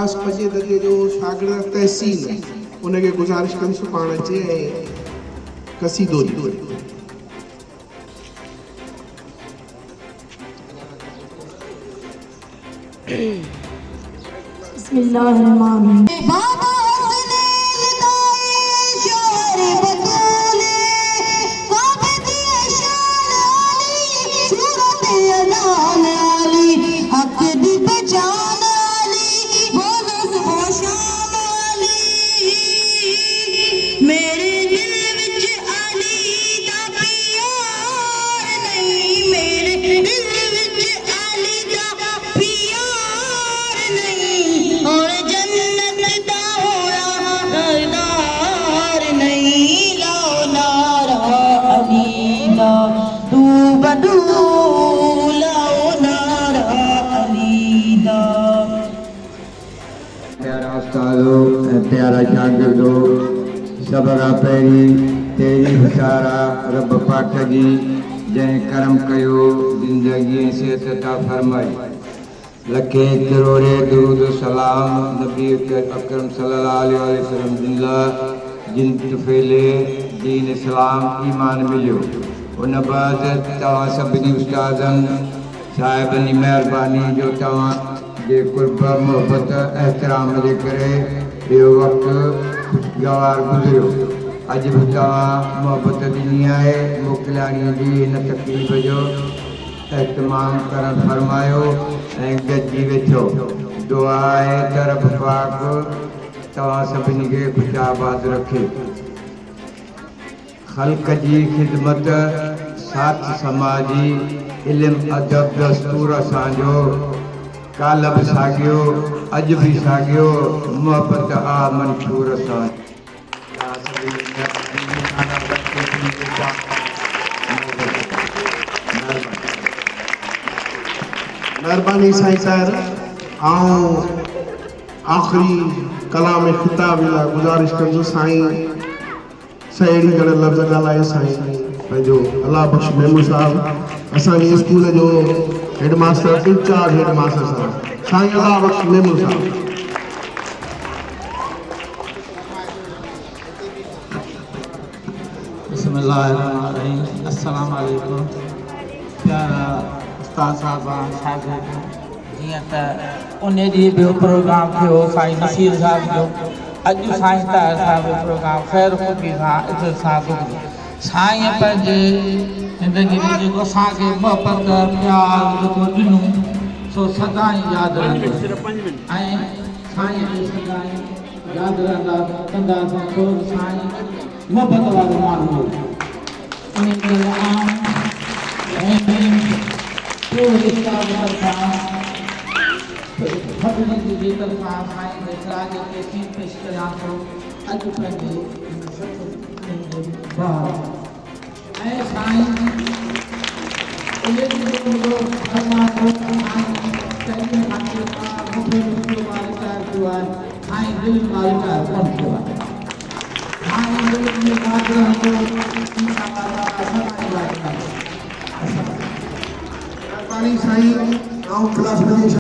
Class 5 दर्जे जो शागिर्द तहसील उनखे गुज़ारिश कंदुसि पाण अचे ऐं क़सीदो ॾिए। बिस्मिल्लाहिर्रहमानिर्रहीम। प्यारा शागिर्दो, सभ खां पहिरीं तेरी सारा रब पाक जी जंहिं करम कयो ज़िंदगी सिहत अता फरमाई। लखे करोड़े दुरूद सलाम नबी अकरम सल्लल्लाहु अलैहि वसल्लम जिन तुफ़ैले दीन इस्लाम ईमान मिलियो। उन बाद तव्हां सभिनी उस्तादनि साहिबनि जी महिरबानी जो तव्हां जे कुर्ब मोहबत एहतराम जे करे इहो वक़्तु खुशगवार गुज़रियो। अॼु बि तव्हां मोहबत ॾिनी आहे, मोकिलियाणीअ जी हिन तकलीफ़ जो एहतमाम करणु फरमायो ऐं गॾिजी वेठो। दुआ आहे त रब पाक तव्हां सभिनी खे ख़ुशाबाद रखे। ख़ल्क़ जी ख़िदमत, साथ समाजी, इल्म अदब दस्तूर असांजो काल्ह बि साॻियो, अॼु बि साॻियो, मोहबत आ मंशूर सां। महिरबानी साईं साहिब। आऊं आख़िरी कलाम ख़िताब लाइ गुज़ारिश कंदुसि साईं सहेड़ी जहिड़े लफ़्ज़ ॻाल्हाए साईं पंहिंजो अलाह बख़्श मेमू साहिबु असांजे स्कूल जो हेडमास्टर इंचार्ज हेडमास्टर साहिबु साईं अलाह बख़्श मेमू साहिबु। बिस्मिल्लाहिर्रहमानिर्रहीम। अस्सलाम वालेकुम। प्यारा उस्ताद साहिबान शागिर्द, जीअं त उन ॾींहुं ॿियो प्रोग्राम थियो साईं नसीर साहिब जो, अॼु साईं ताहिर साहिब जो प्रोग्राम ख़ैर ख़ुशी सां इज़त सां गुज़रियो। साईं पंहिंजे ज़िंदगी में जेको असांखे मोहबत प्यार जेको ॾिनो सो सदाईं यादि रहंदो ऐं साईं खे सदाईं यादि रहंदा कंदासीं छो साईं मोहबत वारो माण्हू हो। इन करे आऊं पूरे स्टाफ तरफ़ां फज़िलत जी तरफ़ां साईं खे खराज तहसीन पेश कयां थो। अॼु पंहिंजे ऐं साईं साईं दिलि मां रिटायर कोन थियो आहे। महिरबानी साईं। आऊं क्लास